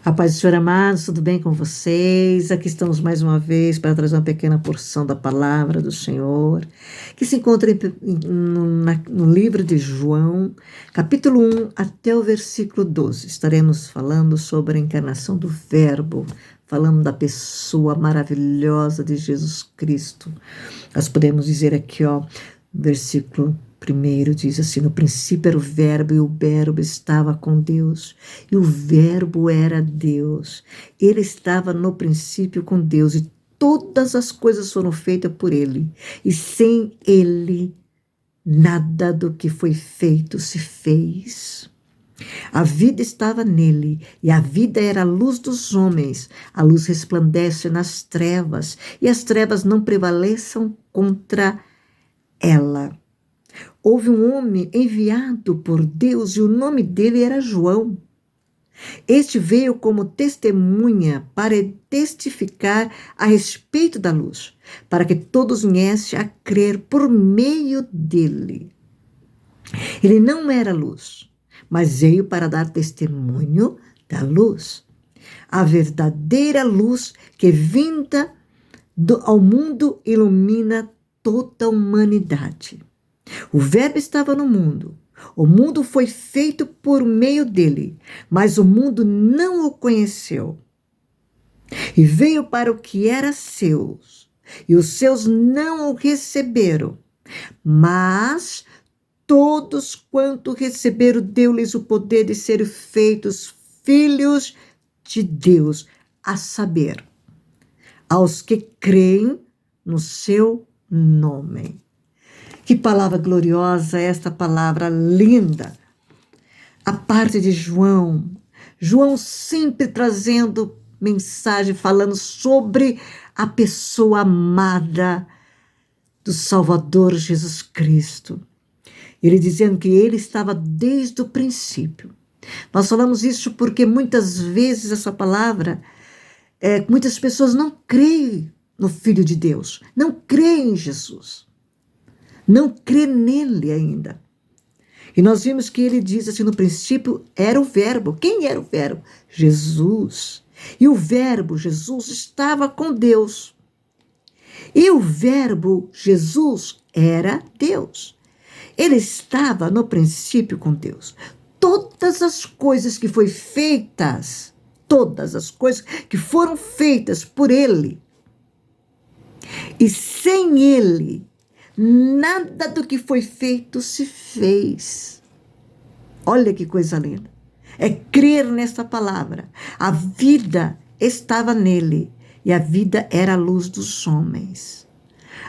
A paz do Senhor, amados, tudo bem com vocês? Aqui estamos mais uma vez para trazer uma pequena porção da palavra do Senhor, que se encontra no livro de João, capítulo 1 até o versículo 12. Estaremos falando sobre a encarnação do Verbo, falando da pessoa maravilhosa de Jesus Cristo. Nós podemos dizer aqui, versículo 1 diz assim: no princípio era o Verbo, e o Verbo estava com Deus, e o Verbo era Deus. Ele estava no princípio com Deus, e todas as coisas foram feitas por ele, e sem ele nada do que foi feito se fez. A vida estava nele, e a vida era a luz dos homens. A luz resplandece nas trevas, e as trevas não prevaleçam contra ela. Houve um homem enviado por Deus, e o nome dele era João. Este veio como testemunha para testificar a respeito da luz, para que todos viessem a crer por meio dele. Ele não era luz, mas veio para dar testemunho da luz. A verdadeira luz que vinda ao mundo ilumina toda a humanidade. O Verbo estava no mundo. O mundo foi feito por meio dele, mas o mundo não o conheceu. E veio para o que era seus, e os seus não o receberam. Mas todos quanto receberam, deu-lhes o poder de ser feitos filhos de Deus, a saber, aos que creem no seu nome. Que palavra gloriosa, esta palavra linda. A parte de João. João sempre trazendo mensagem, falando sobre a pessoa amada do Salvador Jesus Cristo. Ele dizendo que ele estava desde o princípio. Nós falamos isso porque muitas vezes essa palavra, muitas pessoas não creem no Filho de Deus, não creem em Jesus. Não crê nele ainda. E nós vimos que ele diz assim, no princípio era o Verbo. Quem era o Verbo? Jesus. E o Verbo, Jesus, estava com Deus. E o Verbo, Jesus, era Deus. Ele estava no princípio com Deus. Todas as coisas que foram feitas, todas as coisas que foram feitas por ele. E sem ele, nada do que foi feito se fez. Olha que coisa linda. É crer nessa palavra. A vida estava nele, e a vida era a luz dos homens.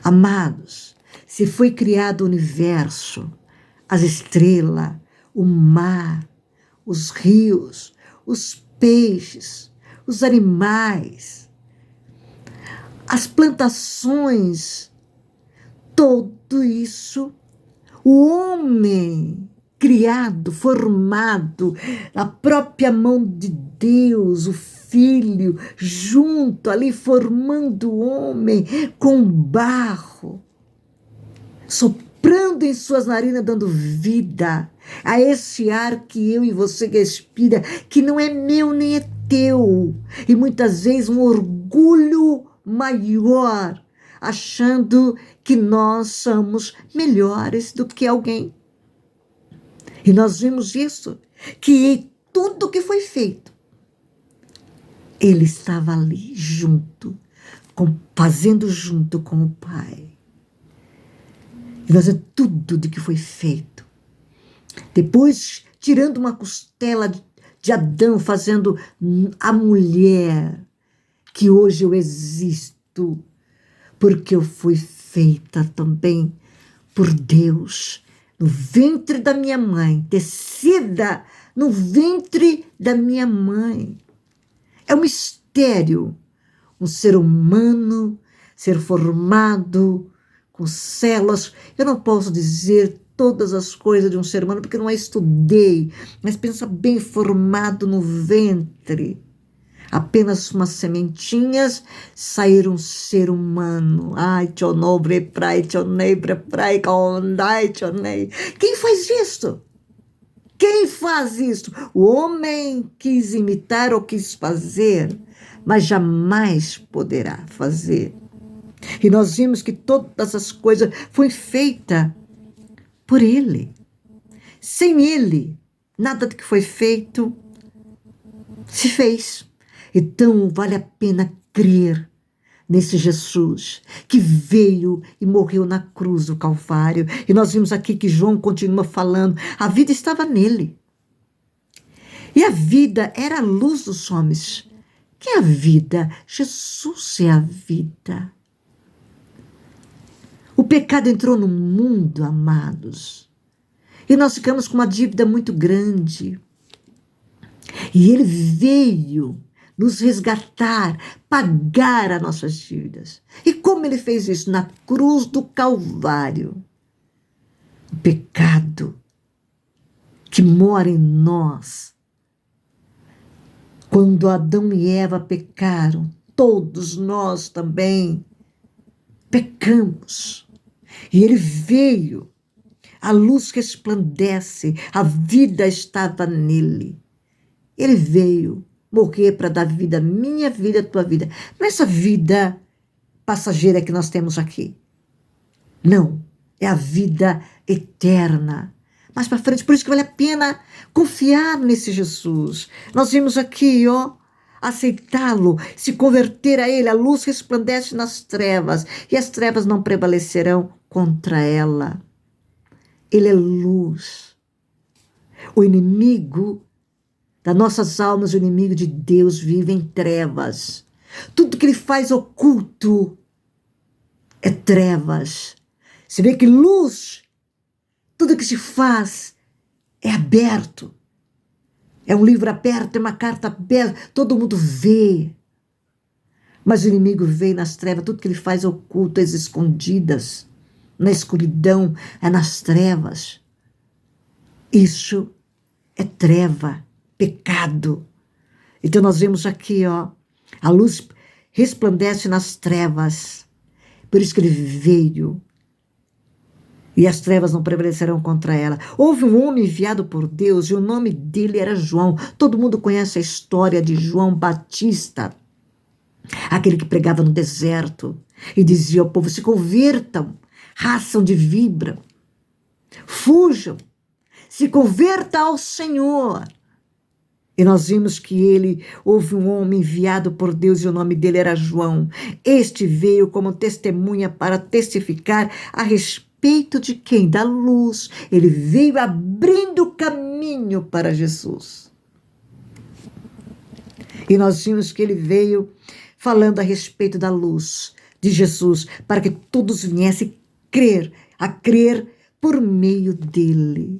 Amados, se foi criado o universo, as estrelas, o mar, os rios, os peixes, os animais, as plantações, tudo isso, o homem criado, formado, a própria mão de Deus, o Filho, junto ali, formando o homem com barro, soprando em suas narinas, dando vida a esse ar que eu e você respira, que não é meu nem é teu, e muitas vezes um orgulho maior, achando que nós somos melhores do que alguém. E nós vimos isso, que tudo que foi feito, ele estava ali junto, fazendo junto com o Pai. E nós vimos tudo de que foi feito. Depois, tirando uma costela de Adão, fazendo a mulher, que hoje eu existo, porque eu fui feita também por Deus, no ventre da minha mãe, tecida no ventre da minha mãe. É um mistério, um ser humano, ser formado com células. Eu não posso dizer todas as coisas de um ser humano, porque não a estudei, mas pensa bem, formado no ventre. Apenas umas sementinhas saíram um ser humano. Ai, tchonobre prai, tchonebre prai, condai, tchonei. Quem faz isso? Quem faz isso? O homem quis imitar ou quis fazer, mas jamais poderá fazer. E nós vimos que todas as coisas foram feitas por Ele. Sem Ele, nada do que foi feito se fez. Então, vale a pena crer nesse Jesus que veio e morreu na cruz do Calvário. E nós vimos aqui que João continua falando, a vida estava nele. E a vida era a luz dos homens. Que é a vida? Jesus é a vida. O pecado entrou no mundo, amados. E nós ficamos com uma dívida muito grande. E ele veio nos resgatar, pagar as nossas dívidas. E como ele fez isso? Na cruz do Calvário. O pecado que mora em nós. Quando Adão e Eva pecaram, todos nós também pecamos. E ele veio, a luz resplandece, a vida estava nele. Ele veio morrer para dar vida, minha vida, tua vida. Não é essa vida passageira que nós temos aqui. Não, é a vida eterna. Mais para frente, por isso que vale a pena confiar nesse Jesus. Nós vimos aqui, aceitá-lo, se converter a ele. A luz resplandece nas trevas e as trevas não prevalecerão contra ela. Ele é luz. O inimigo das nossas almas, o inimigo de Deus, vive em trevas. Tudo que ele faz oculto é trevas. Você vê que luz, tudo que se faz é aberto. É um livro aberto, é uma carta aberta, todo mundo vê. Mas o inimigo vê nas trevas, tudo que ele faz é oculto, às escondidas, na escuridão, é nas trevas. Isso é treva. Pecado. Então nós vemos aqui, a luz resplandece nas trevas. Por isso que ele veio. E as trevas não prevalecerão contra ela. Houve um homem enviado por Deus e o nome dele era João. Todo mundo conhece a história de João Batista. Aquele que pregava no deserto e dizia ao povo, se convertam, raçam de vibra, fujam, se converta ao Senhor. E nós vimos que houve um homem enviado por Deus e o nome dele era João. Este veio como testemunha para testificar a respeito de quem? Da luz. Ele veio abrindo caminho para Jesus. E nós vimos que ele veio falando a respeito da luz de Jesus, para que todos viessem a crer por meio dele.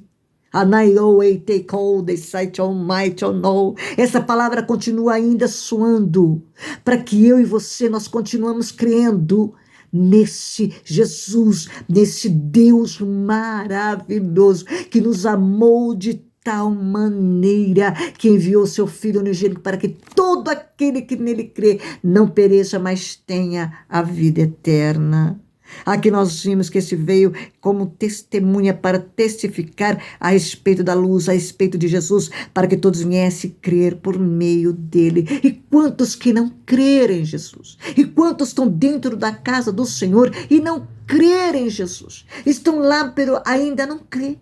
Essa palavra continua ainda soando, para que eu e você, nós continuamos crendo nesse Jesus, nesse Deus maravilhoso, que nos amou de tal maneira, que enviou seu Filho unigênito para que todo aquele que nele crê não pereça, mas tenha a vida eterna. Aqui nós vimos que esse veio como testemunha para testificar a respeito da luz, a respeito de Jesus, para que todos viessem crer por meio dele. E quantos que não crerem em Jesus? E quantos estão dentro da casa do Senhor e não crerem em Jesus? Estão lá, pero ainda não crê.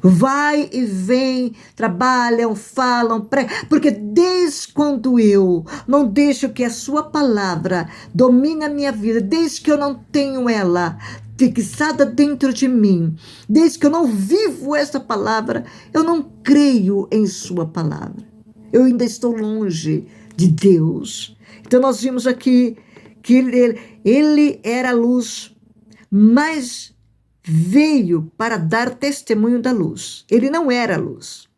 Vai e vem, trabalham, falam, porque desde quando eu não deixo que a sua palavra domine a minha vida, desde que eu não tenho ela fixada dentro de mim, desde que eu não vivo essa palavra, eu não creio em sua palavra. Eu ainda estou longe de Deus. Então nós vimos aqui que ele era a luz, mas veio para dar testemunho da luz. Ele não era a luz.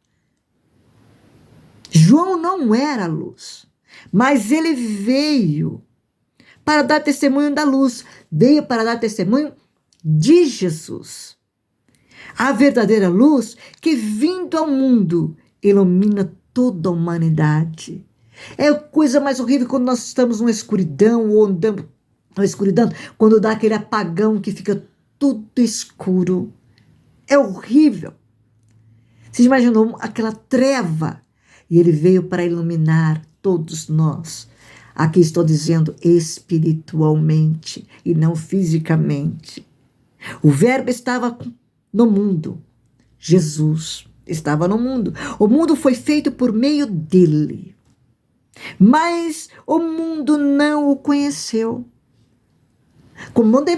João não era a luz, mas ele veio para dar testemunho da luz. Veio para dar testemunho de Jesus. A verdadeira luz que, vindo ao mundo, ilumina toda a humanidade. É a coisa mais horrível quando nós estamos numa escuridão, ou andamos na escuridão, quando dá aquele apagão que fica tudo escuro. É horrível. Você imaginou aquela treva? E ele veio para iluminar todos nós. Aqui estou dizendo espiritualmente e não fisicamente. O Verbo estava no mundo. Jesus estava no mundo. O mundo foi feito por meio dele. Mas o mundo não o conheceu. Quando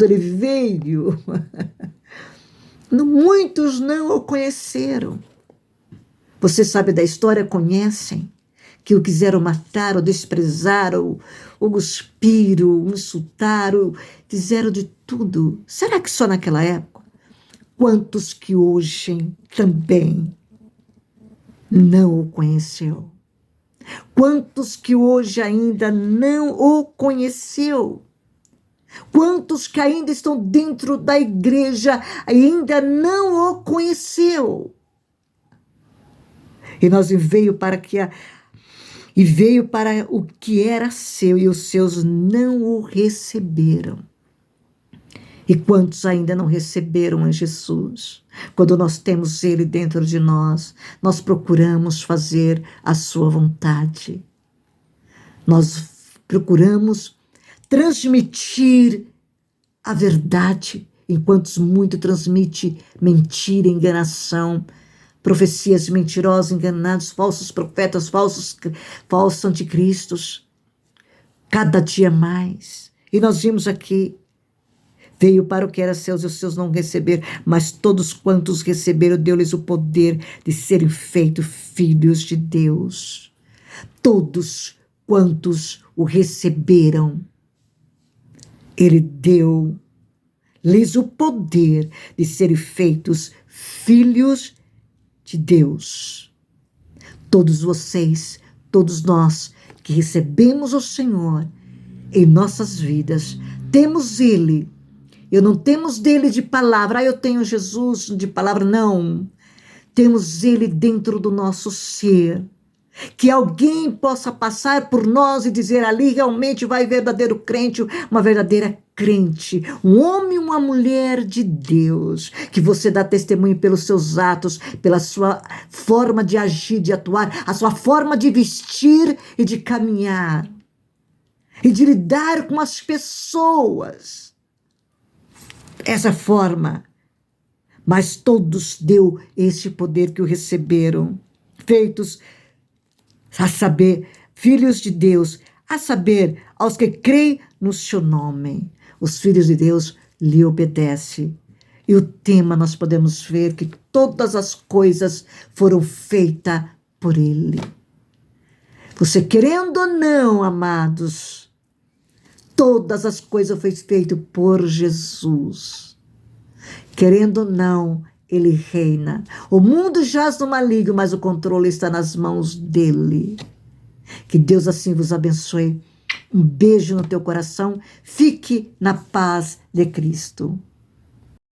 ele veio, muitos não o conheceram. Você sabe da história, conhecem, que o quiseram matar, ou desprezar, ou cuspir, ou insultar, ou fizeram de tudo. Será que só naquela época? Quantos que hoje também não o conheceu? Quantos que hoje ainda não o conheceu? Quantos que ainda estão dentro da igreja ainda não o conheceu? E veio para o que era seu, e os seus não o receberam. E quantos ainda não receberam a Jesus? Quando nós temos Ele dentro de nós, nós procuramos fazer a sua vontade. Nós procuramos transmitir a verdade, enquanto muito transmite mentira, enganação, profecias mentirosas, enganados, falsos profetas, falsos anticristos, cada dia mais. E nós vimos aqui, veio para o que era seus e os seus não receberam, mas todos quantos receberam, deu-lhes o poder de serem feitos filhos de Deus. Todos quantos o receberam, ele deu-lhes o poder de serem feitos filhos de Deus. Todos vocês, todos nós que recebemos o Senhor em nossas vidas, temos Ele. Eu não temos dele de palavra, eu tenho Jesus de palavra, não. Temos Ele dentro do nosso ser. Que alguém possa passar por nós e dizer, ali realmente vai verdadeiro crente, uma verdadeira crente, um homem e uma mulher de Deus, que você dá testemunho pelos seus atos, pela sua forma de agir, de atuar, a sua forma de vestir e de caminhar, e de lidar com as pessoas. Essa forma, mas todos deu esse poder que o receberam, feitos a saber, filhos de Deus, a saber, aos que creem no seu nome. Os filhos de Deus lhe obedecem. E o tema nós podemos ver que todas as coisas foram feitas por ele. Você querendo ou não, amados, todas as coisas foram feitas por Jesus. Querendo ou não, ele reina. O mundo jaz no maligno, mas o controle está nas mãos dele. Que Deus assim vos abençoe. Um beijo no teu coração. Fique na paz de Cristo.